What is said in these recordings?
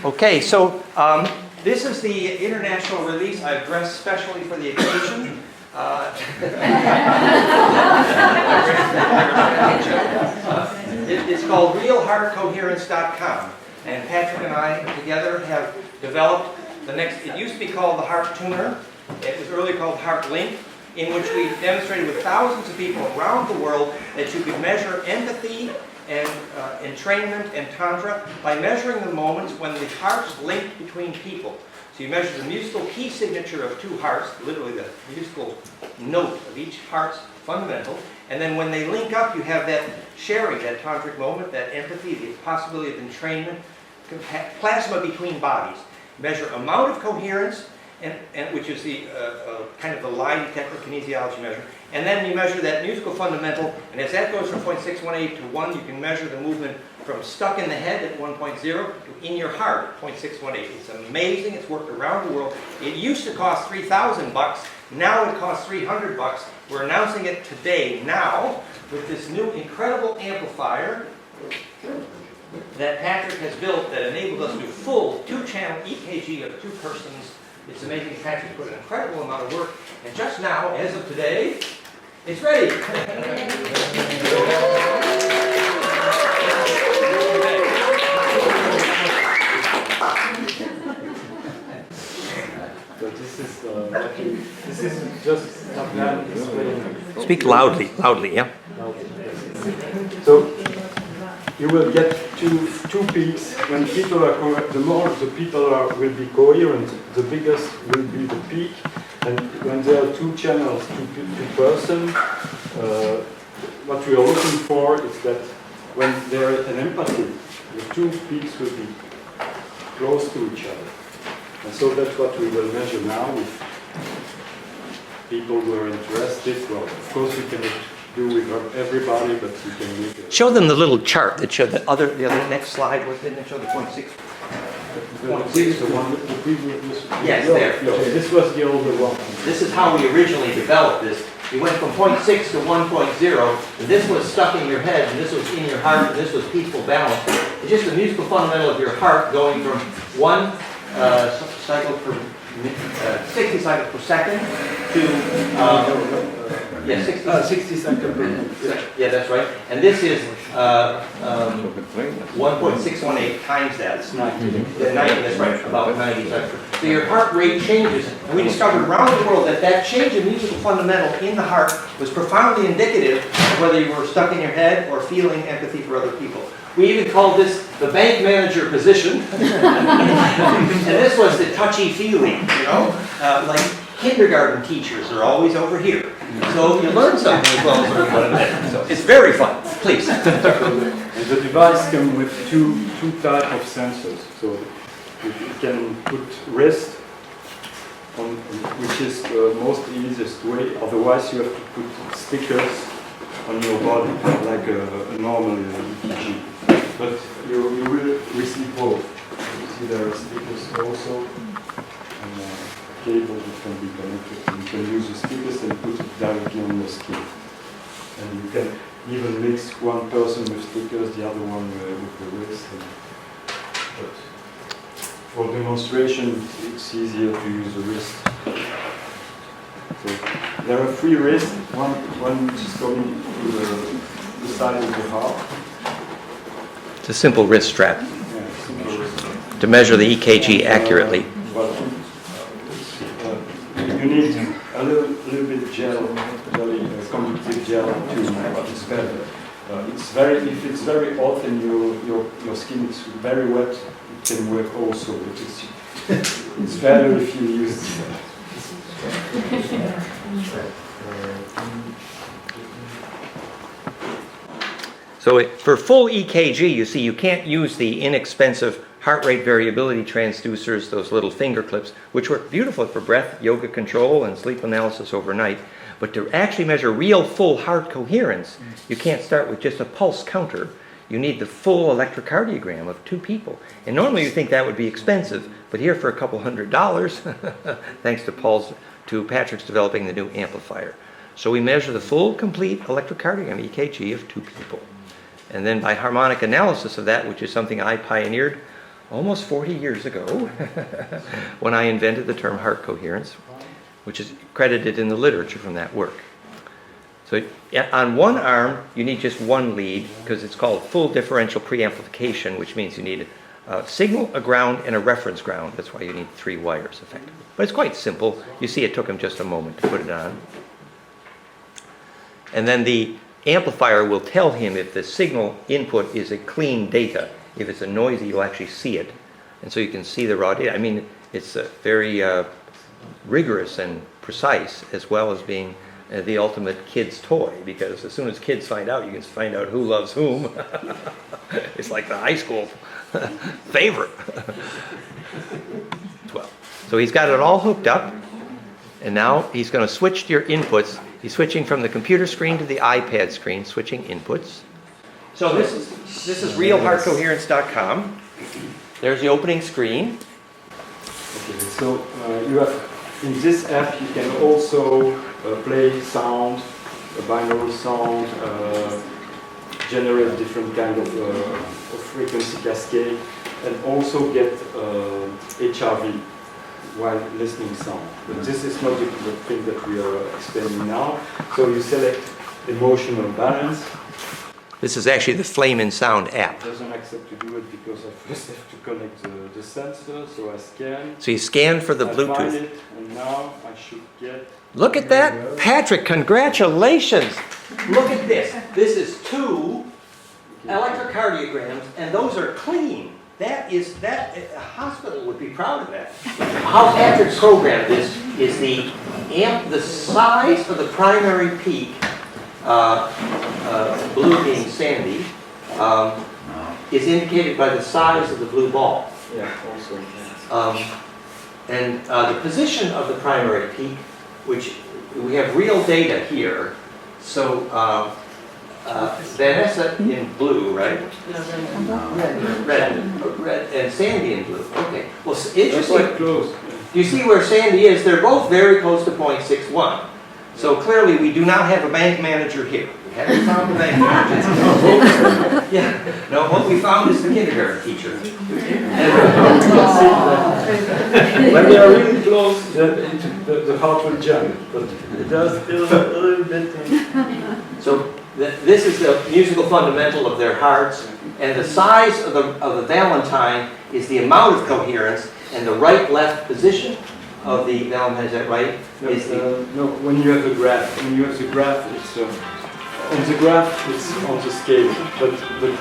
Okay, so this is the international release I've dressed specially for the occasion. It's called realheartcoherence.com, and Patrick and I together have developed the next. It used to be called the Heart Tuner. It was earlier called Heart Link, in which we demonstrated with thousands of people around the world that you could measure empathy and entrainment and tantra by measuring the moments when the hearts link between people. So you measure the musical key signature of two hearts, literally the musical note of each heart's fundamental, and then when they link up, you have that sharing, that tantric moment, that empathy, the possibility of entrainment, plasma between bodies. Measure amount of coherence, and which is the kind of the lie detector kinesiology measure. And then you measure that musical fundamental, and as that goes from 0.618 to 1, you can measure the movement from stuck in the head at 1.0 to in your heart at 0.618. It's amazing. It's worked around the world. It used to cost $3,000 bucks. Now it costs $300 bucks. We're announcing it today, now, with this new incredible amplifier that Patrick has built that enabled us to do full 2-channel EKG of 2 persons. It's amazing. Patrick put an incredible amount of work, and just now, as of today, it's ready. But this is just a plan explaining. Speak loudly, yeah. So you will get two peaks. When people are the more the people will be coherent, the biggest will be the peak. And when there are 2 channels, two person, what we are looking for is that when there is an empathy, the 2 peaks will be close to each other. And so that's what we will measure now with people who are interested. Well, of course we cannot do with everybody, but we can make it. Show them the little chart that showed the other next slide. Didn't it show the 0.6? The one, the previous. Yes, there. No, this was the older one. This is how we originally developed this. We went from 0.6 to 1.0, and this was stuck in your head, and this was in your heart, and this was peaceful balance. It's just the musical fundamental of your heart going from 1 cycle per 60 cycles per second to 60 seconds per minute. Yeah, that's right. And this is 1.618 times that. It's 90. 90, that's right, about 90 seconds. So your heart rate changes. And we discovered around the world that change in musical fundamental in the heart was profoundly indicative of whether you were stuck in your head or feeling empathy for other people. We even called this the bank manager position. And this was the touchy-feely, like kindergarten teachers are always over here. So you learn something as well as learn what it is. So it's very fun. Please. And the device comes with two types of sensors. So you can put wrist on, which is the most easiest way. Otherwise, you have to put stickers on your body, like a normal EKG. But you will receive both. You see there are stickers also, and cable that can be connected. You can use the stickers and put it directly on your skin. And you can even mix one person with stickers, the other one with the wrist. But for demonstration, it's easier to use the wrist. So there are 3 wrists. One which is going to the side of the heart. It's a simple wrist strap Yeah, to measure the EKG accurately. But you need a little bit gel, conductive gel to it's better. If it's very hot and your skin is very wet, it can work also. But it's better if you use. So for full EKG, you see, you can't use the inexpensive heart rate variability transducers, those little finger clips, which work beautiful for breath, yoga control, and sleep analysis overnight. But to actually measure real full heart coherence, you can't start with just a pulse counter. You need the full electrocardiogram of 2 people. And normally you think that would be expensive, but here for a couple $100, thanks to Patrick's developing the new amplifier. So we measure the full, complete electrocardiogram EKG of 2 people. And then by harmonic analysis of that, which is something I pioneered almost 40 years ago when I invented the term heart coherence, which is credited in the literature from that work. So on one arm, you need just one lead because it's called full differential preamplification, which means you need a signal, a ground, and a reference ground. That's why you need 3 wires, effectively. But it's quite simple. You see it took him just a moment to put it on. And then the amplifier will tell him if the signal input is a clean data. If it's a noisy, you'll actually see it. And so you can see the raw data. I mean, it's very rigorous and precise, as well as being the ultimate kid's toy, because as soon as kids find out, you can find out who loves whom. It's like the high school favorite. Well, so he's got it all hooked up, and now he's going to switch to your inputs. He's switching from the computer screen to the iPad screen, switching inputs. So this is realheartcoherence.com. There's the opening screen. Okay, so you have in this app you can also play sound, binaural sound, generate different kind of frequency cascade, and also get HRV while listening sound. But this is not the thing that we are explaining now. So you select emotional balance. This is actually the FlameInSound app. It doesn't accept to do it because I first have to connect the sensor, so I scan. So you scan for the Bluetooth. Find it, and now I should get... Look at that! Patrick, congratulations! Look at this. This is 2 electrocardiograms, and those are clean. A hospital would be proud of that. How Patrick programmed this is the size of the primary peak, blue being Sandy, is indicated by the size of the blue ball. Yeah, also. And the position of the primary peak, which we have real data here. So Vanessa in blue, right? Red, and Sandy in blue. Okay. Well, interesting. Quite close. You see where Sandy is? They're both very close to 0.61. So clearly, we do not have a bank manager here. We haven't found a bank manager. Yeah. No, what we found is the kindergarten teacher. When they are really close, the heart will jump, but it does feel a little bit. So this is the musical fundamental of their hearts, and the size of the Valentine is the amount of coherence, and the right-left position of the Valentine, is that right? No, when you have the graph, it's on the graph it's on the scale, but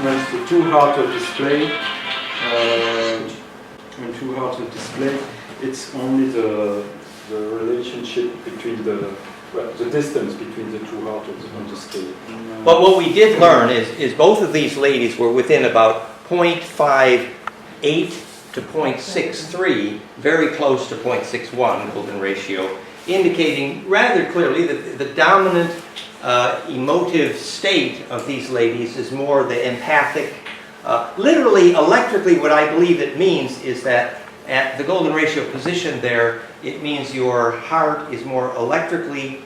when the 2 hearts are displayed, it's only the relationship between the distance between the 2 hearts on the scale. But what we did learn is both of these ladies were within about 0.58 to 0.63, very close to 0.61 golden ratio, indicating rather clearly that the dominant emotive state of these ladies is more the empathic. Literally, electrically, what I believe it means is that at the golden ratio position there, it means your heart is more electrically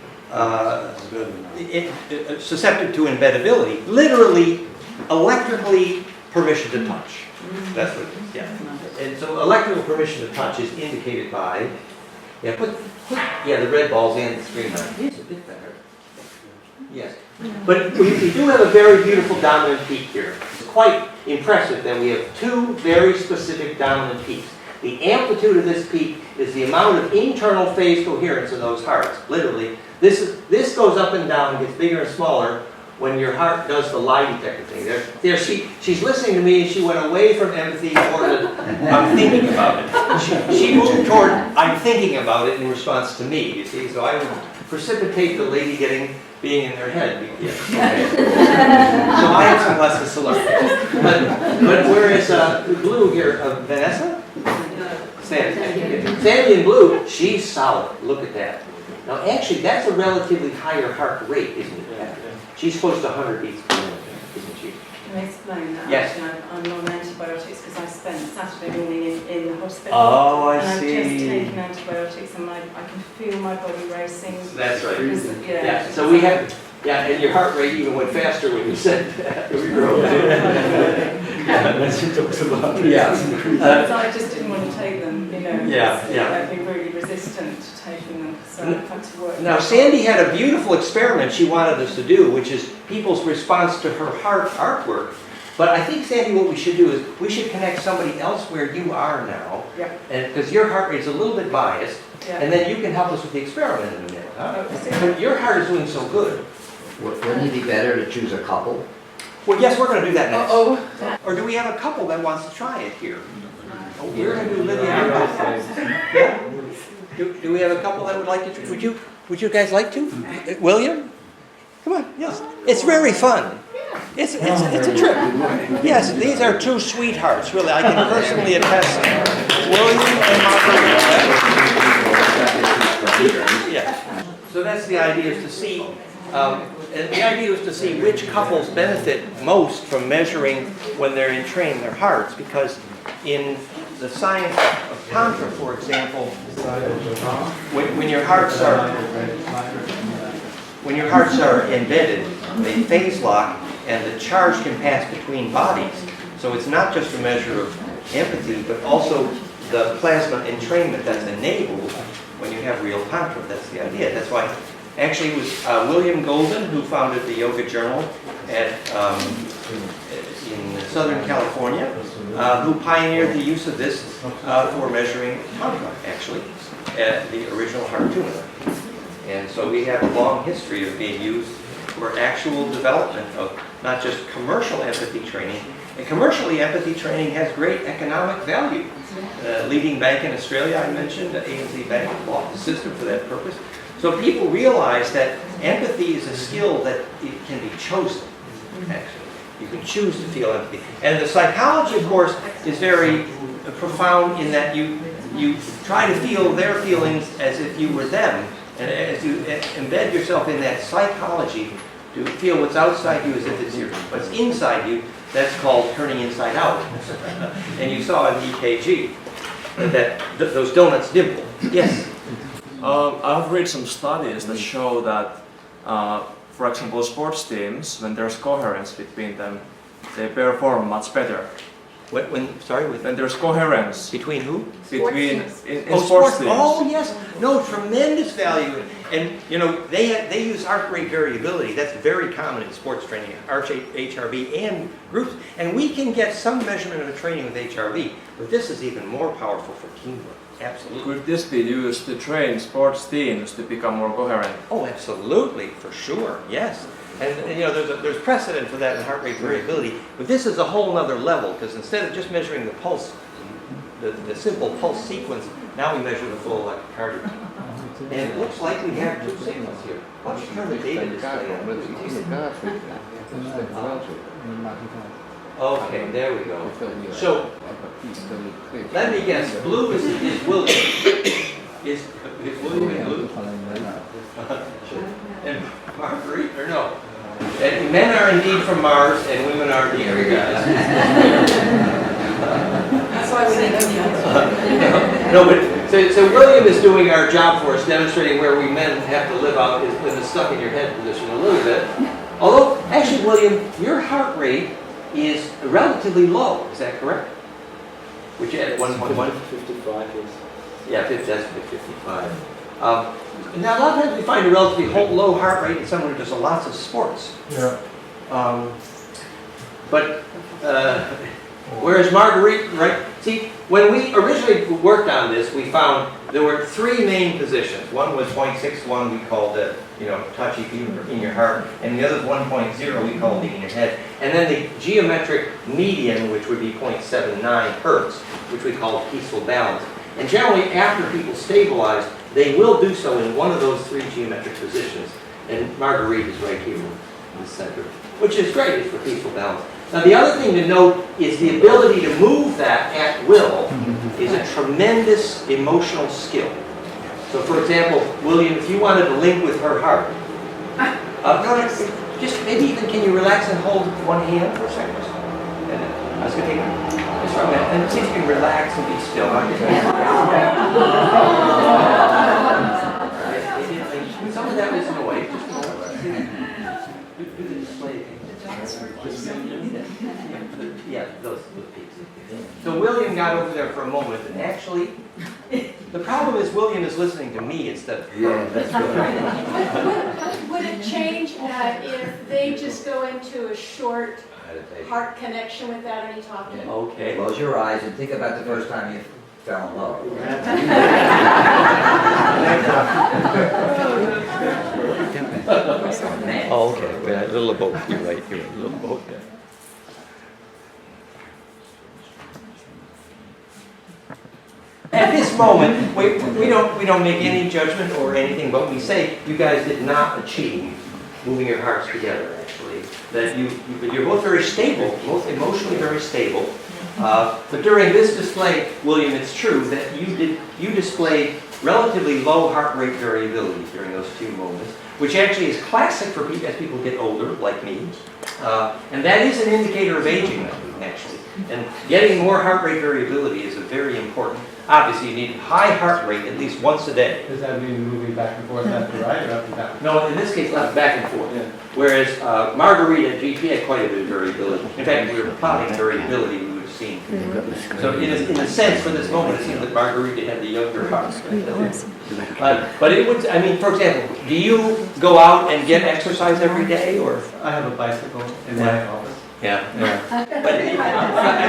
susceptible to embeddability. Literally, electrically permission to touch. That's what it is, yeah. And so electrical permission to touch is indicated by, yeah, the red balls and the screen light. It's a bit better. Yes. But we do have a very beautiful dominant peak here. It's quite impressive that we have 2 very specific dominant peaks. The amplitude of this peak is the amount of internal phase coherence in those hearts. Literally, this goes up and down, gets bigger and smaller when your heart does the lie detector thing. She's listening to me. She went away from empathy toward I'm thinking about it. She moved toward I'm thinking about it in response to me. You see, so I would precipitate the lady being in their head. Yeah. Okay. So I have some lessons to learn. But whereas the blue here, Vanessa? Sandy in blue, she's solid. Look at that. Now actually, that's a relatively higher heart rate, isn't it? Yeah. She's close to 100 beats per minute, isn't she? Can I explain that? Yes. I'm on antibiotics because I spent Saturday morning in the hospital. Oh, I and see. I've just taken antibiotics and I can feel my body racing. That's right. Because, Yeah. So we have Yeah, and your heart rate even went faster when you said that. When she talks about it. Yeah. So I just didn't want to take them, you know. Yeah, because yeah. I'd be really resistant to taking them, so I've had to work. Now, Sandy had a beautiful experiment she wanted us to do, which is people's response to her heart artwork. But I think, Sandy, what we should do is we should connect somebody else where you are now, Yeah. and because your heart rate is a little bit biased, Yeah. and then you can help us with the experiment in a minute. Huh? Okay. But your heart is doing so good. Wouldn't it be better to choose a couple? Well, yes, we're going to do that next. Oh. Or do we have a couple that wants to try it here? Oh, we're going to do Lydia and yeah. Do we have a couple that would like to? Would you guys like to? William? Come on, yes. It's very fun. It's a trip. Yes, these are two sweethearts, really. I can personally attest. William and Margaret. Yeah. So that's the idea, is to see, and the idea is to see which couples benefit most from measuring when they're in training their hearts, because in the science of tantra, for example, when your hearts are embedded, they phase lock, and the charge can pass between bodies. So it's not just a measure of empathy, but also the plasma entrainment that's enabled when you have real tantra. That's the idea. That's why, actually, it was William Golden who founded the Yoga Journal in Southern California, who pioneered the use of this for measuring tantra, actually, the original heart tuner. And so we have a long history of being used for actual development of not just commercial empathy training. And commercially, empathy training has great economic value. Leading bank in Australia, I mentioned, ANZ Bank bought the system for that purpose. So people realize that empathy is a skill that it can be chosen, actually. You can choose to feel empathy. And the psychology, of course, is very profound in that you try to feel their feelings as if you were them. And as you embed yourself in that psychology, to feel what's outside you as if it's what's inside you, that's called turning inside out. And you saw in EKG that those donuts dimple. Yes? I've read some studies that show that, for example, sports teams, when there's coherence between them, they perform much better. When there's coherence between who? Between in Oh, sports teams. Oh, yes. No, tremendous value. And, you know, they use heart rate variability. That's very common in sports training, HRV and groups. And we can get some measurement of a training with HRV, but this is even more powerful for teamwork. Absolutely. Could this be used to train sports teams to become more coherent? Oh, absolutely, for sure, yes. And you know, there's precedent for that in heart rate variability, but this is a whole other level, because instead of just measuring the pulse, the simple pulse sequence, now we measure the full electrocardiogram. And it looks like we have two signals here. Why don't you turn the data display on? Okay, there we go. So, let me guess, blue is William. Is William in blue? And Marguerite, or no? And men are indeed from Mars, and women are indeed from Venus. That's why we didn't know the answer. No, but so William is doing our job for us, demonstrating where we men have to live out in the stuck in your head position a little bit. Although, actually, William, your heart rate is relatively low. Is that correct? Which at 1.1? 55 is. Yeah, that's 55. Now, a lot of times we find a relatively low heart rate in someone who does lots of sports. Yeah. Whereas Marguerite, right? See, when we originally worked on this, we found there were three main positions. One was 0.61, we called it, touchy fever in your heart, and the other 1.0 we called it in your head. And then the geometric median, which would be 0.79 hertz, which we call peaceful balance. And generally, after people stabilize, they will do so in one of those three geometric positions. And Marguerite is right here in the center, which is great for peaceful balance. Now, the other thing to note is the ability to move that at will is a tremendous emotional skill. So, for example, William, if you wanted to link with her heart, just maybe even can you relax and hold one hand for a second? And I was going to take just from that, and see if you can relax and be still. Some of that is in a way. Just a moment. Do the display. Yeah, those peaks. So William got over there for a moment, and actually, the problem is William is listening to me instead of her. Yeah, that's good. Would it change if they just go into a short heart connection without any talking? Okay. Close your eyes and think about the first time you fell in love. Man. Oh, okay. A little of both. You're right. A little of both. Yeah. At this moment, we don't make any judgment or anything, but we say you guys did not achieve moving your hearts together. Actually, that you're both very stable, both emotionally very stable. But during this display, William, it's true that you displayed relatively low heart rate variability during those few moments, which actually is classic for people as people get older, like me. And that is an indicator of aging, actually. And getting more heart rate variability is a very important. Obviously, you need high heart rate at least once a day. Does that mean moving back and forth left and right or up and down? No, in this case, back and forth. Yeah. Whereas Margarita and GP had quite a bit of variability. In fact, we were plotting variability we would have seen. So in a sense, for this moment, it seems that Margarita had the younger heart. But it would, I mean, for example, do you go out and get exercise every day, or? I have a bicycle in my office. Yeah. But I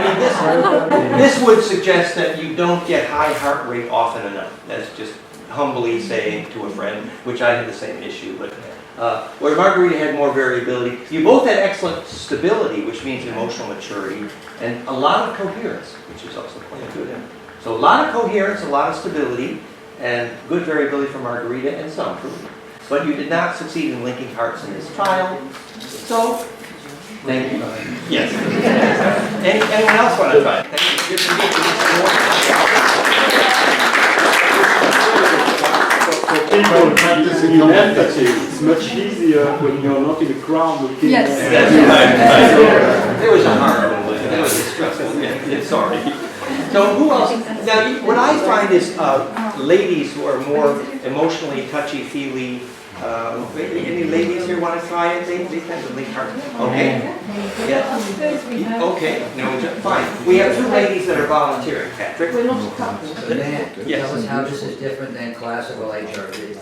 mean, this would suggest that you don't get high heart rate often enough. That's just humbly saying to a friend, which I had the same issue. But where Margarita had more variability, you both had excellent stability, which means emotional maturity, and a lot of coherence, which is also quite good. So a lot of coherence, a lot of stability, and good variability for Margarita and some improvement. But you did not succeed in linking hearts in this trial. So, thank you. Yes. Anyone else want to try it? Thank you. For people practicing your empathy, it's much easier when you're not in a crowd looking. Yes. That's right. There was a hard one. There was a stressful. Yeah, sorry. So who else? Now, what I find is ladies who are more emotionally touchy-feely. Any ladies here want to try it? They tend to link hearts. Okay. Yeah. Okay. No, fine. We have two ladies that are volunteering. Patrick. We're not a couple. Yes. Yes. Tell us how this is different than classical HRV.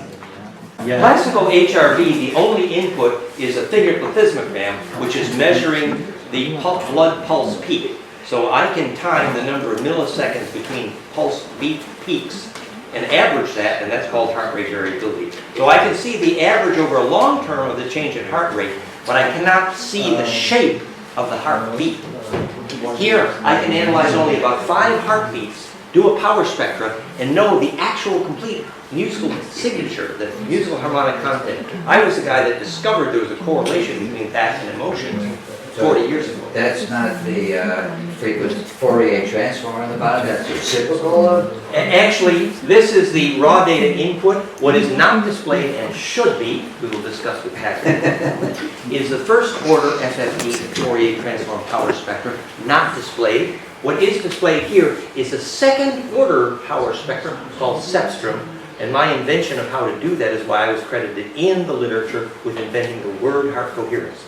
Classical HRV, the only input is a figure plethysmogram, which is measuring the blood pulse peak. So I can time the number of milliseconds between pulse beat peaks and average that, and that's called heart rate variability. So I can see the average over a long term of the change in heart rate, but I cannot see the shape of the heartbeat. Here, I can analyze only about 5 heartbeats, do a power spectra, and know the actual complete musical signature, the musical harmonic content. I was the guy that discovered there was a correlation between that and emotion 40 years ago. That's not the frequent Fourier transform on the bottom, that's reciprocal of? Actually, this is the raw data input. What is not displayed and should be, we will discuss with Patrick, is the first order FFT Fourier transform power spectrum, not displayed. What is displayed here is a second order power spectrum called Cepstrum, and my invention of how to do that is why I was credited in the literature with inventing the word heart coherence.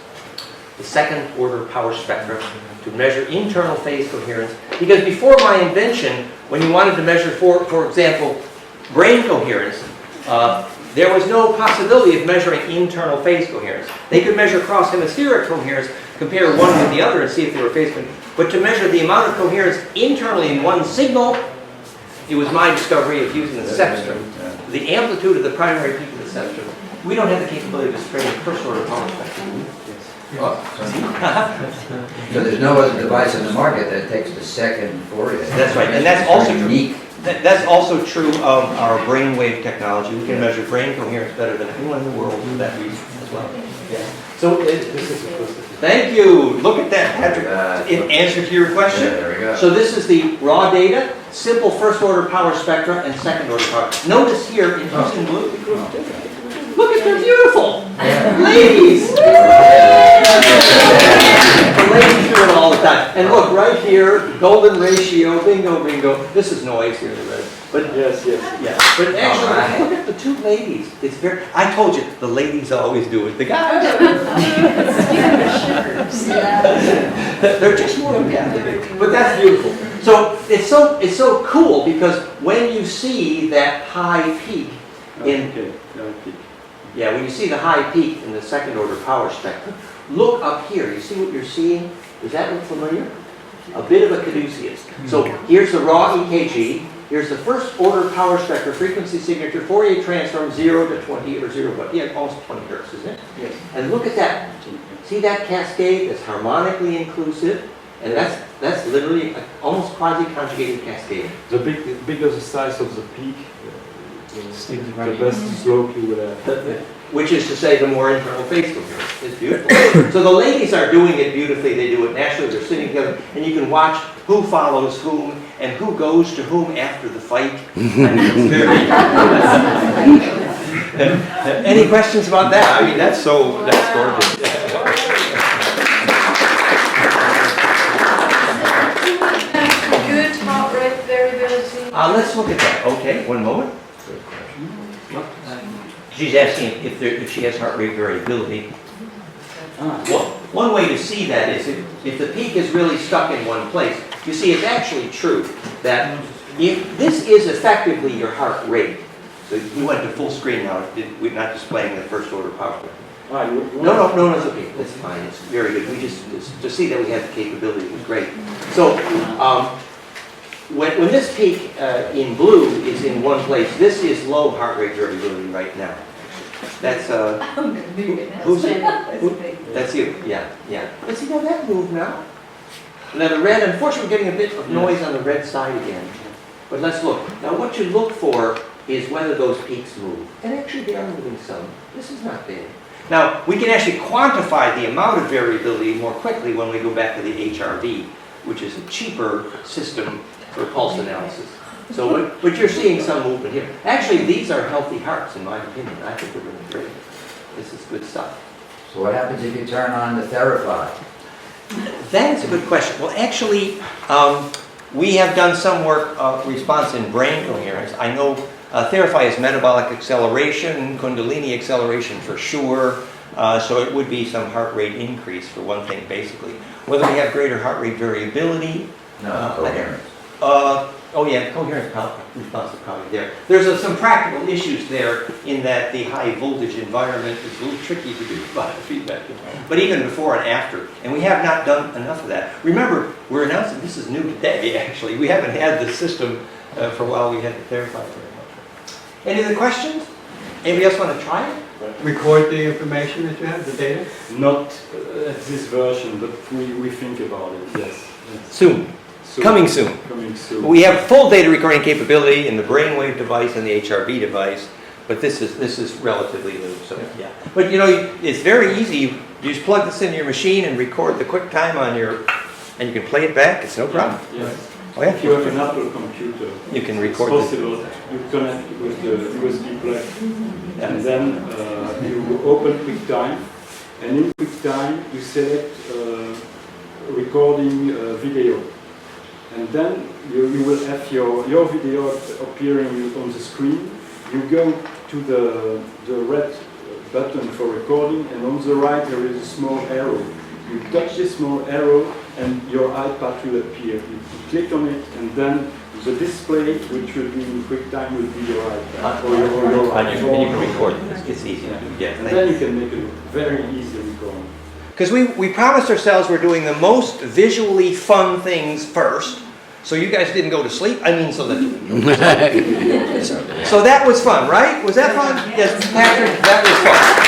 The second order power spectrum to measure internal phase coherence, because before my invention, when you wanted to measure, for example, brain coherence, there was no possibility of measuring internal phase coherence. They could measure cross-hemispheric coherence, compare one with the other and see if they were phase coherent. But to measure the amount of coherence internally in one signal, it was my discovery of using the Cepstrum. The amplitude of the primary peak of the Cepstrum. We don't have the capability of displaying first order power spectrum. So there's no other device on the market that takes the second Fourier. That's right, and that's also true. Unique. That's also true of our brainwave technology. We can measure brain coherence better than anyone in the world for that reason as well. Yeah. So, thank you. Look at that, Patrick. In answer to your question. Yeah, there we go. So this is the raw data, simple first order power spectra and second order power. Notice here in Houston blue. Look at they're beautiful. Yeah. Ladies. ladies do it all the time. And look, right here, golden ratio, bingo, bingo. This is noise here, but Yes, yes. yeah. But actually, look at the two ladies. It's very. I told you, the ladies always do it. The guys, they're just more empathic. But that's beautiful. So it's so cool because when you see that high peak in Okay, okay. yeah, when you see the high peak in the second order power spectrum, look up here. You see what you're seeing? Does that look familiar? A bit of a caduceus. So here's the raw EKG. Here's the first order power spectrum frequency signature, Fourier transform 0 to 20 or 0, but yeah, almost 20 hertz, isn't it? Yes. And look at that. See that cascade that's harmonically inclusive? And that's literally a almost quasi-conjugated cascade. The bigger the size of the peak, the best slope you will have. Which is to say, the more internal phase coherence. It's beautiful. So the ladies are doing it beautifully. They do it naturally. They're sitting together, and you can watch who follows whom and who goes to whom after the fight. I mean, it's very. Any questions about that? I mean, that's gorgeous. Good heart rate variability. Let's look at that. Okay, one moment. She's asking if she has heart rate variability. Well, one way to see that is if the peak is really stuck in one place. You see, it's actually true that if this is effectively your heart rate. So we went to full screen now. We're not displaying the first order power spectrum. No, it's okay. That's fine. It's very good. We just to see that we have the capability was great. So when this peak in blue is in one place, this is low heart rate variability right now. That's who's it? That's you. Yeah. But see how that moved now. Now the red. Unfortunately, we're getting a bit of noise on the red side again. But let's look. Now what you look for is whether those peaks move. And actually they are moving some. This is not bad. Now, we can actually quantify the amount of variability more quickly when we go back to the HRV, which is a cheaper system for pulse analysis. So but you're seeing some movement here. Actually, these are healthy hearts, in my opinion. I think they're really great. This is good stuff. So what happens if you turn on the Therify? That is a good question. Well, actually, we have done some work response in brain coherence. I know Therify is metabolic acceleration, Kundalini acceleration for sure. So it would be some heart rate increase for one thing, basically. Whether we have greater heart rate variability. No, coherence. Oh yeah, coherence response is probably there. There's some practical issues there in that the high voltage environment is a little tricky to do feedback. But even before and after, and we have not done enough of that. Remember, we're announcing this is new today. Actually, we haven't had the system for a while. We had to clarify very much. Any other questions? Anybody else want to try it? Record the information that you have, the data? Not at this version, but we think about it, yes. Soon. Coming soon. Coming soon. We have full data recording capability in the brainwave device and the HRV device, but this is relatively new. So yeah. But you know, it's very easy. You just plug this into your machine and record the quick time on your, and you can play it back. It's no problem. Yes. Oh yeah. If you have an Apple computer, You can record it's possible. You connect with the USB plug, and then you open QuickTime, and in QuickTime you select recording video. And then you will have your video appearing on the screen. You go to the red button for recording, and on the right there is a small arrow. You touch this small arrow and your iPad will appear. You click on it, and then the display, which will be in QuickTime, will be your iPad or your And you phone. can record this. It's easy to do. And then you can make a very easy recording. Because we promised ourselves we're doing the most visually fun things first, so you guys didn't go to sleep. I mean, so that so that was fun, right? Was that fun? Yes, Patrick, that was fun.